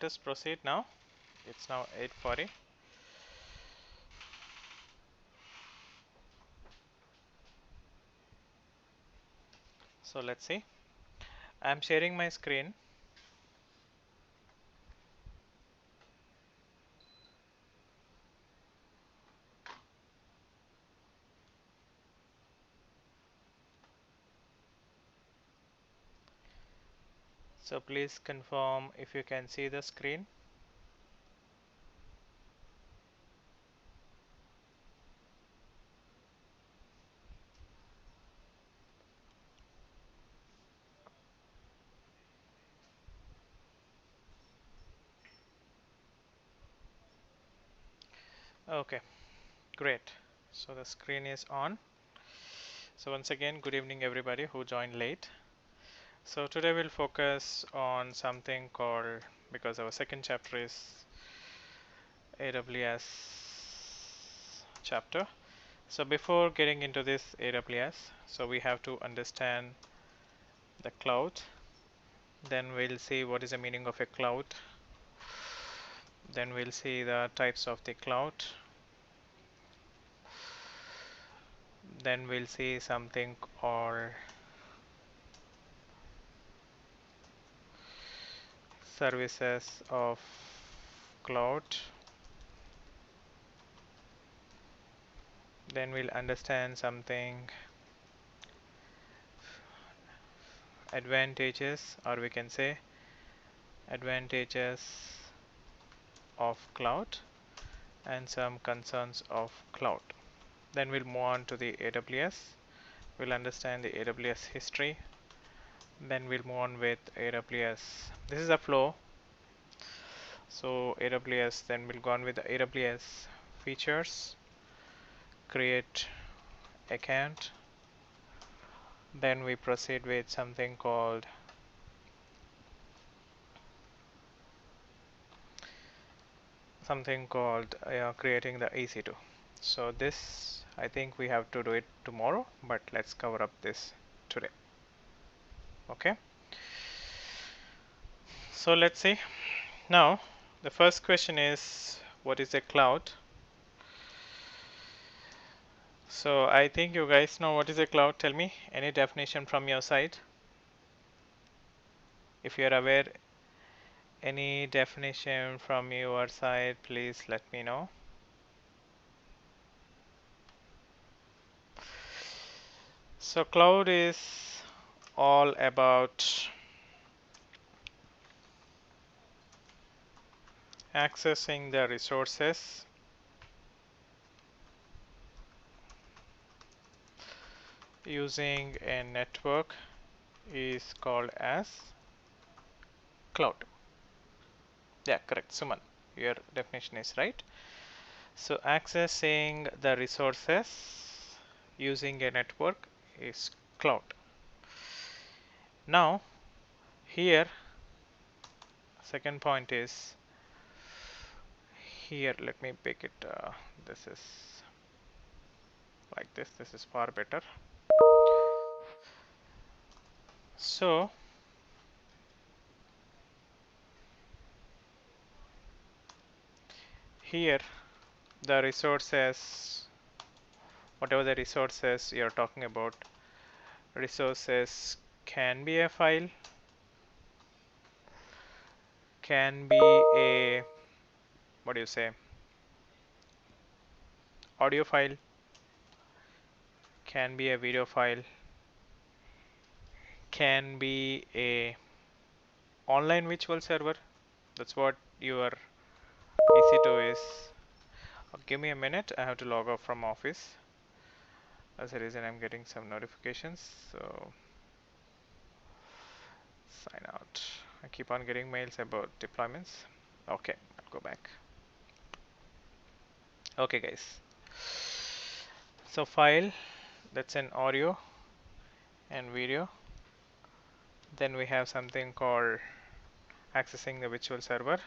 let us proceed now. It's now 8:40. So let's see. I'm sharing my screen. So please confirm if you can see the screen. Okay, great. So the screen is on. So once again, good evening everybody who joined late. So today we'll focus on something called, because our second chapter is AWS chapter. So before getting into this AWS, so we have to understand the cloud. Then we'll see what is the meaning of a cloud. Then we'll see the types of the cloud. Then we'll see something called services of cloud. Then we'll understand something advantages, or we can say advantages of cloud and some concerns of cloud. Then we'll move on to the AWS. We'll understand the AWS history. Then we'll move on with AWS. This is a flow. So AWS, then we'll go on with the AWS features, create account. Then we proceed with something called creating the EC2. So this, I think we have to do it tomorrow, but let's cover up this today. Okay. So let's see. Now, the first question is, what is a cloud? So I think you guys know what is a cloud. Tell me any definition from your side. If you are aware, any definition from your side, please let me know. So cloud is all about accessing the resources using a network is called as cloud. Yeah, correct, Suman. Your definition is right. So accessing the resources using a network is cloud. Now, here, second point is here. Let me pick it. This is like this. This is far better. So here, the resources, whatever the resources you're talking about, resources can be a file, can be a, what do you say, audio file, can be a video file, can be a online virtual server. That's what your EC2 is. Give me a minute, I have to log off from office. That's the reason I'm getting some notifications. So sign out. I keep on getting mails about deployments. Okay, I'll go back. Okay guys, so file, that's an audio and video. Then we have something called accessing the virtual server.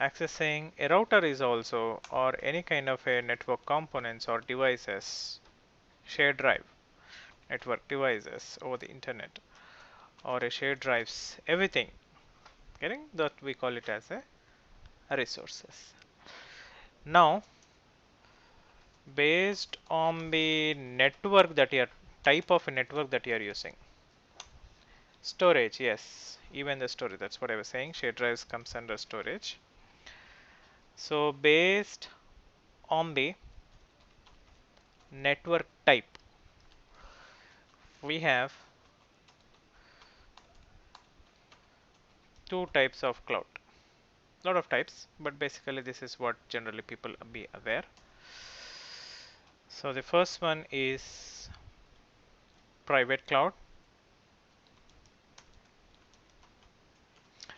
Accessing a router is also, or any kind of a network components or devices, shared drive, network devices over the internet, or a shared drives, everything Getting that we call it as a resources. Now, based on the network that you are type of network that you are using, storage, yes, even the storage, that's what I was saying, shared drives comes under storage. So based on the network type, we have two types of cloud. Lot of types, but basically this is what generally people be aware. So the first one is private cloud,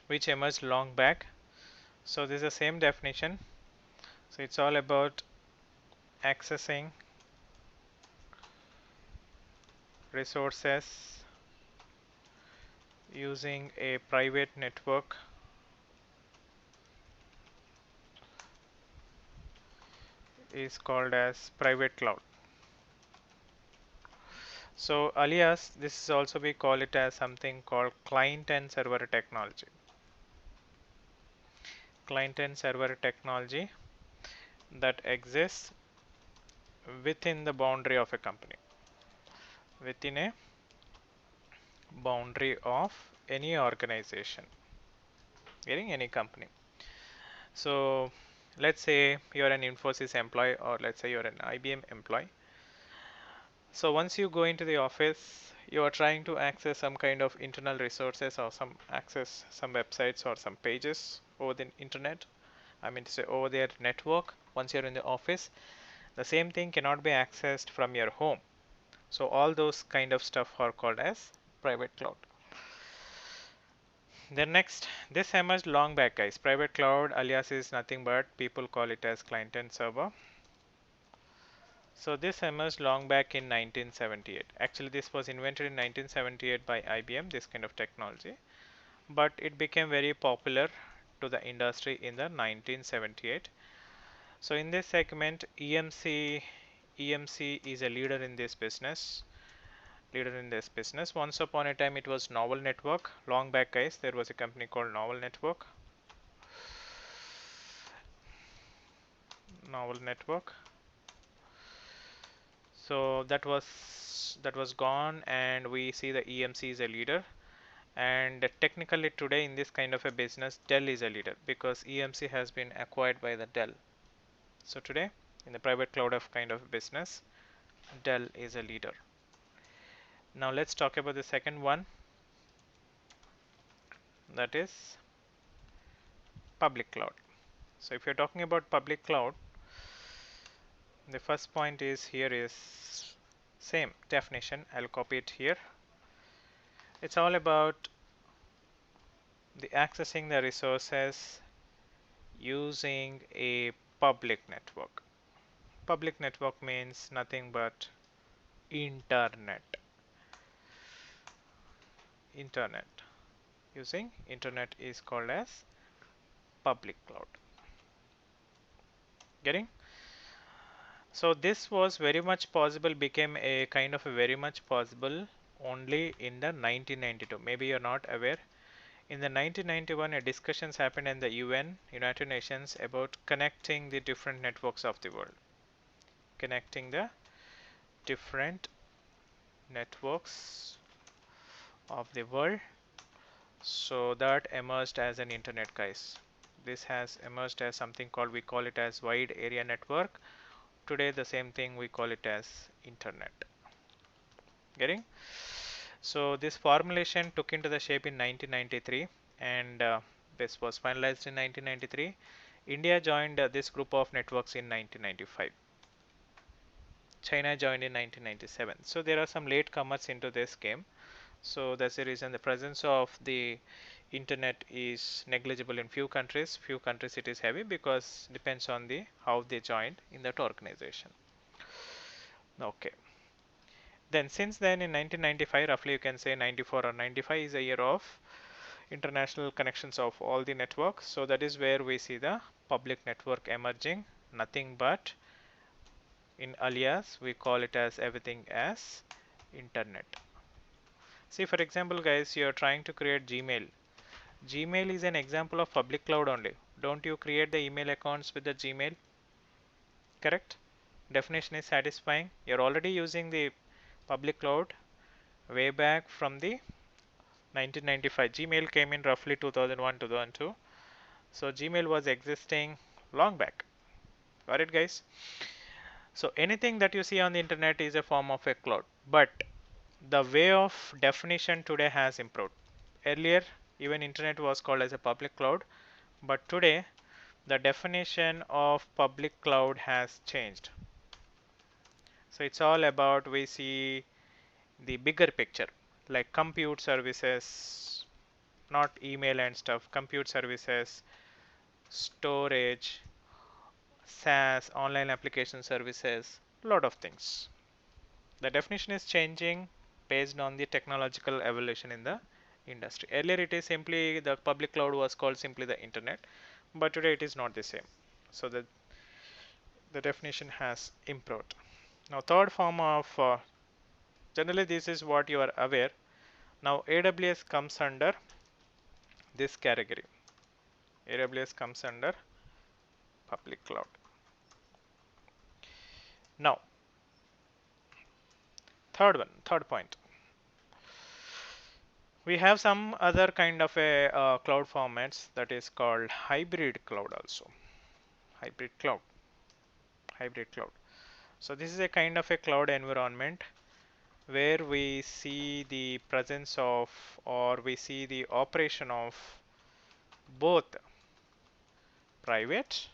which emerged long back. So this is the same definition. So it's all about accessing resources using a private network is called as private cloud. So alias, this is also we call it as something called client and server technology. Client and server technology that exists within the boundary of a company, within a boundary of any organization, getting any company. So let's say you're an Infosys employee, or let's say you're an IBM employee. So once you go into the office, you are trying to access some kind of internal resources or some access some websites or some pages over the internet. I mean to say over their network. Once you're in the office, the same thing cannot be accessed from your home. So all those kind of stuff are called as private cloud. Then next, this emerged long back, guys. Private cloud alias is nothing but people call it as client and server. So this emerged long back in 1978. Actually, this was invented in 1978 by IBM, this kind of technology. But it became very popular to the industry in the 1978. So in this segment, EMC is a leader in this business. Once upon a time, it was Novel Network. Long back, guys, there was a company called Novel Network. Novel Network. So that was gone, and we see the EMC is a leader. And technically today in this kind of a business, Dell is a leader because EMC has been acquired by the Dell. So today in the private cloud of kind of business, Dell is a leader. Now let's talk about the second one, that is public cloud. So if you're talking about public cloud, the first point is here is same definition. I'll copy it here. It's all about the accessing the resources using a public network. Public network means nothing but internet. Internet. Using internet is called as public cloud. Getting? So this was very much possible, became a kind of a very much possible only in the 1992. Maybe you're not aware. In the 1991, a discussions happened in the UN, United Nations, about connecting the different networks of the world. Connecting the different networks of the world. So that emerged as an internet, guys. This has emerged as something called, we call it as wide area network. Today the same thing we call it as internet. Getting? So this formulation took into the shape in 1993, and this was finalized in 1993. India joined this group of networks in 1995. China joined in 1997. So there are some late comers into this game. So that's the reason the presence of the internet is negligible in few countries. Few countries it is heavy because depends on the how they joined in that organization. Okay. Then since then in 1995, roughly you can say 94 or 95 is a year of international connections of all the networks. So that is where we see the public network emerging. Nothing but in alias we call it as everything as internet. See, for example, guys, you're trying to create Gmail. Gmail is an example of public cloud only. Don't you create the email accounts with the Gmail? Correct? Definition is satisfying. You're already using the public cloud way back from the 1995. Gmail came in roughly 2001, 2002. So Gmail was existing long back. Got it, guys? So anything that you see on the internet is a form of a cloud. But the way of definition today has improved. Earlier, even internet was called as a public cloud, but today the definition of public cloud has changed. So it's all about we see the bigger picture, like compute services, not email and stuff, compute services, storage, SaaS, online application services, lot of things. The definition is changing based on the technological evolution in the industry. Earlier it is simply the public cloud was called simply the internet, but today it is not the same. So the definition has improved. Now third form of generally this is what you are aware. Now AWS comes under this category. AWS comes under public cloud. Now third point. We have some other kind of a cloud formats that is called hybrid cloud also. Hybrid cloud. Hybrid cloud. So this is a kind of a cloud environment where we see the presence of or we see the operation of both private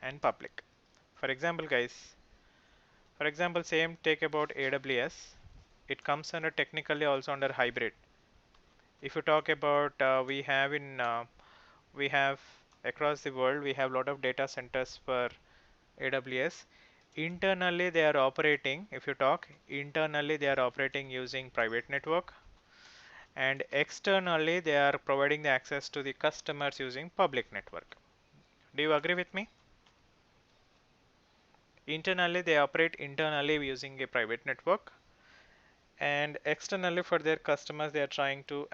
and public. For example, guys, for example, same take about AWS. It comes under technically also under hybrid. If you talk about we have across the world we have a lot of data centers for AWS. Internally they are operating, if you talk internally they are operating using private network, and externally they are providing the access to the customers using public network. Do you agree with me? Internally they operate internally using a private network, and externally for their customers they are trying to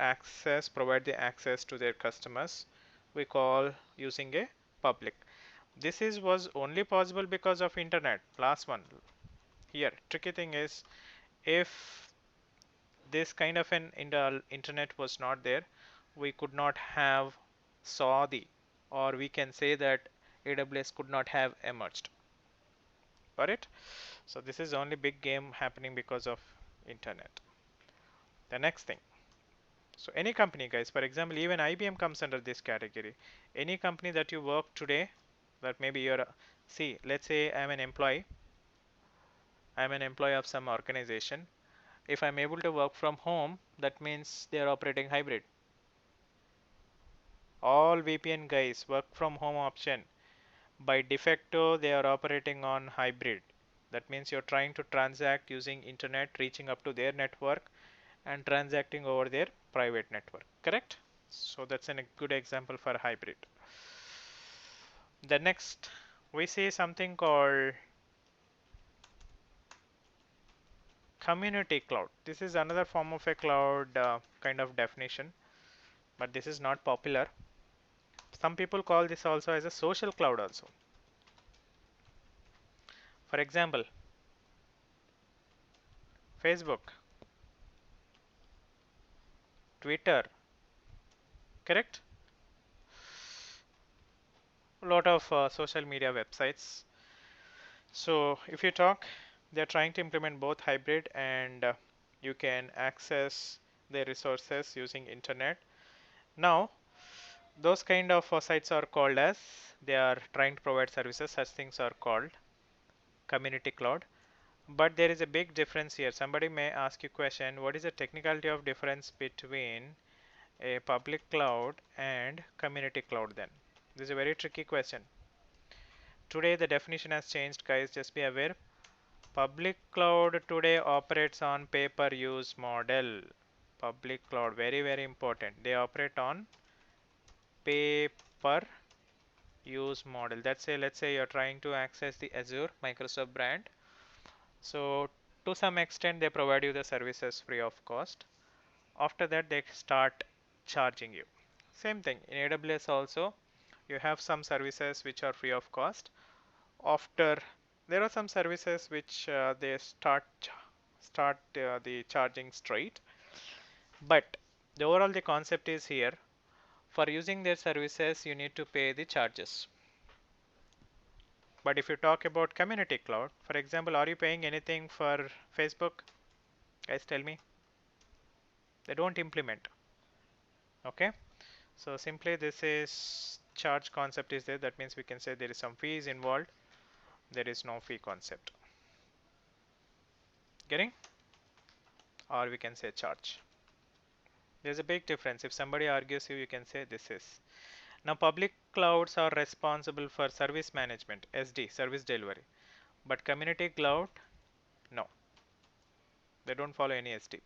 provide the access to their customers, we call using a public. This is was only possible because of internet. Last one here, tricky thing is, if this kind of an internet was not there, we could not have saw the, or we can say that AWS could not have emerged. Got it? So this is only big game happening because of internet. The next thing, so any company, guys, for example, even IBM comes under this category. Any company that you work today, that maybe you're see, let's say I'm an employee of some organization. If I'm able to work from home, that means they are operating hybrid. All VPN guys work from home option. By defecto, they are operating on hybrid. That means you're trying to transact using internet, reaching up to their network and transacting over their private network. Correct? So that's a good example for hybrid. The next, we see something called community cloud. This is another form of a cloud kind of definition, but this is not popular. Some people call this also as a social cloud also. For example, Facebook, Twitter, correct? A lot of social media websites. So if you talk, they're trying to implement both hybrid and you can access their resources using internet. Now, those kind of sites are called as, they are trying to provide services, such things are called community cloud. But there is a big difference here. Somebody may ask you question, what is the technicality of difference between a public cloud and community cloud then? This is a very tricky question. Today the definition has changed, guys, just be aware. Public cloud today operates on pay-per-use model. Public cloud, very very important. They operate on pay-per-use model. That's say, let's say you're trying to access the Azure Microsoft brand. So to some extent they provide you the services free of cost. After that they start charging you. Same thing in AWS also. You have some services which are free of cost. After there are some services which they start the charging straight. But the overall the concept is here. For using their services, you need to pay the charges. But if you talk about community cloud, for example, are you paying anything for Facebook? Guys, tell me. They don't implement. Okay. So simply this is charge concept is there. That means we can say there is some fees involved. There is no fee concept. Getting? Or we can say charge. There's a big difference. If somebody argues you, you can say this is. Now public clouds are responsible for service management, SD, service delivery. But community cloud, no. They don't follow any SD.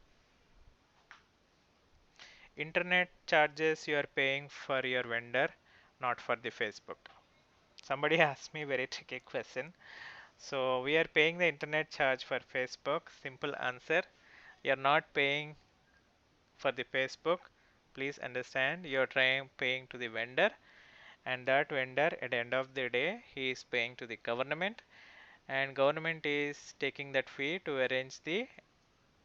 Internet charges you are paying for your vendor, not for the Facebook. Somebody asked me very tricky question. So we are paying the internet charge for Facebook. Simple answer. You are not paying for the Facebook. Please understand you are trying paying to the vendor, and that vendor at the end of the day he is paying to the government, and government is taking that fee to arrange the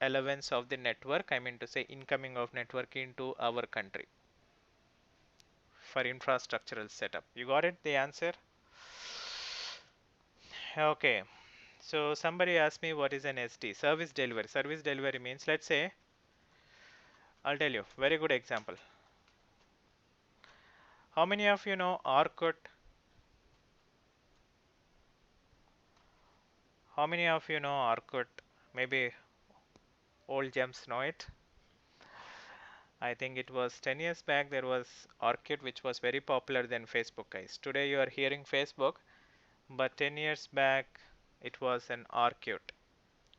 allowance of the network, I mean to say incoming of network into our country for infrastructural setup. You got it, the answer? Okay. So somebody asked me what is an SD, service delivery. Service delivery means, let's say, I'll tell you, very good example. How many of you know Orkut? How many of you know Orkut? Maybe old gems know it. I think it was 10 years back there was Orkut which was very popular than Facebook, guys. Today you are hearing Facebook, but 10 years back it was an Orkut.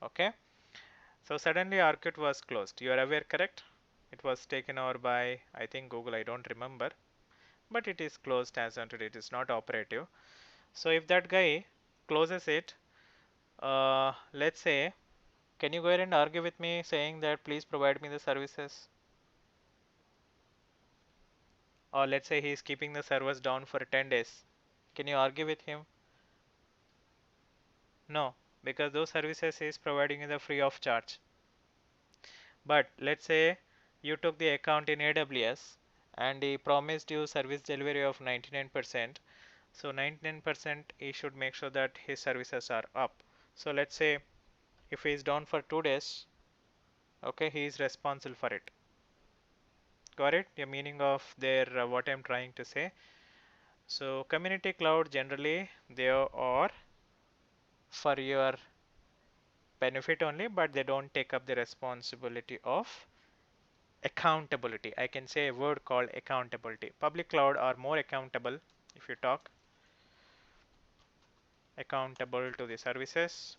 Okay? So suddenly Orkut was closed. You are aware, correct? It was taken over by, I think, Google, I don't remember. But it is closed as on today. It is not operative. So if that guy closes it, let's say, can you go ahead and argue with me saying that please provide me the services? Or let's say he is keeping the servers down for 10 days. Can you argue with him? No, because those services is providing you the free of charge. But let's say you took the account in AWS and he promised you service delivery of 99%. So 99% he should make sure that his services are up. So let's say if he is down for 2 days, okay, he is responsible for it. Got it? The meaning of their what I'm trying to say. So community cloud generally they are for your benefit only, but they don't take up the responsibility of accountability. I can say a word called accountability. Public cloud are more accountable if you talk accountable to the services.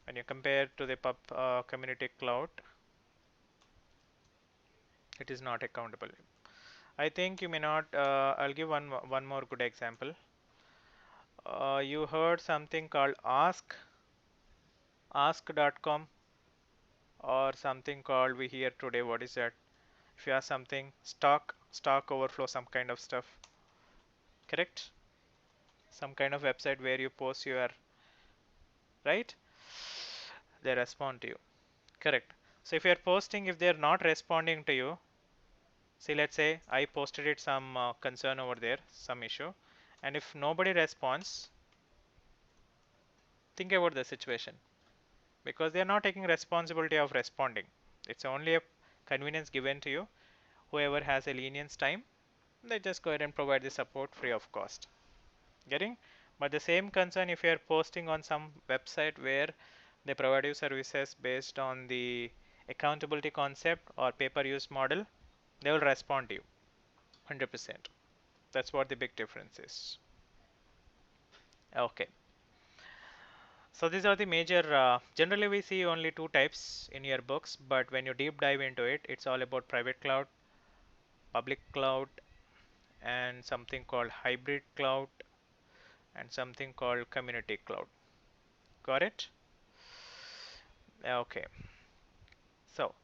When you compare to the community cloud, it is not accountable. I think you may not. I'll give one more good example. You heard something called ask.com or something called we hear today. What is that? If you ask something stock overflow, some kind of stuff, correct? Some kind of website where you post your right. They respond to you, correct? So if you are posting, if they are not responding to you, see, let's say I posted it some concern over there, some issue, and if nobody responds, think about the situation, because they are not taking responsibility of responding. It's only a convenience given to you. Whoever has a lenience time, they just go ahead and provide the support free of cost. Getting? But the same concern if you are posting on some website where they provide you services based on the accountability concept or pay-per-use model, they will respond to you 100%. That's what the big difference is. Okay. So these are the major, generally we see only two types in your books, but when you deep dive into it, it's all about private cloud, public cloud, and something called hybrid cloud, and something called community cloud. Got it? Okay. So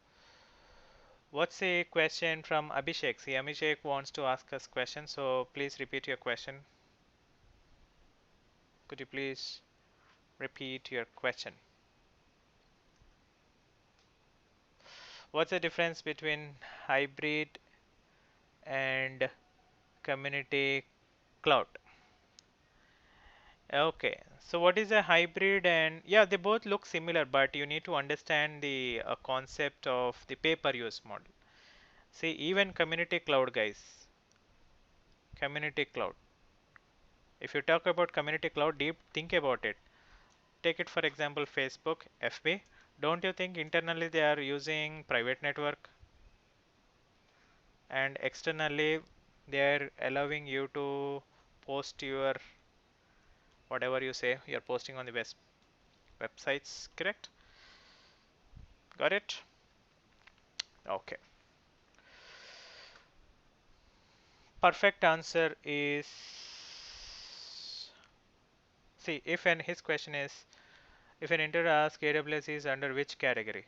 What's a question from Abhishek? See, Abhishek wants to ask us question, so please repeat your question. Could you please repeat your question? What's the difference between hybrid and community cloud? Okay, so what is a hybrid? And yeah, they both look similar, but you need to understand the concept of the pay-per-use model. See, even community cloud, guys, community cloud. If you talk about community cloud, deep think about it. Take it for example, Facebook, FB. Don't you think internally they are using private network and externally they are allowing you to post your whatever you say you're posting on the websites, correct? Got it? Okay. Perfect answer is, see, if and his question is, if an intern asks AWS is under which category?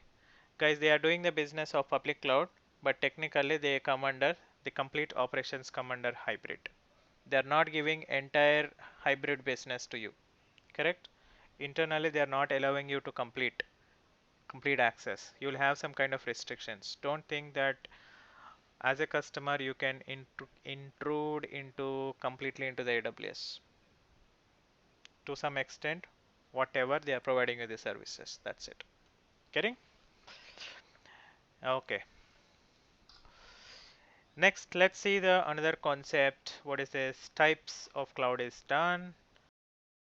Guys, they are doing the business of public cloud, but technically they come under the complete operations come under hybrid. They are not giving entire hybrid business to you, correct? Internally they are not allowing you to complete access. You will have some kind of restrictions. Don't think that as a customer you can intrude into completely into the AWS. To some extent, whatever they are providing you the services, that's it. Getting? Okay. Next, let's see the another concept. What is this? Types of cloud is done.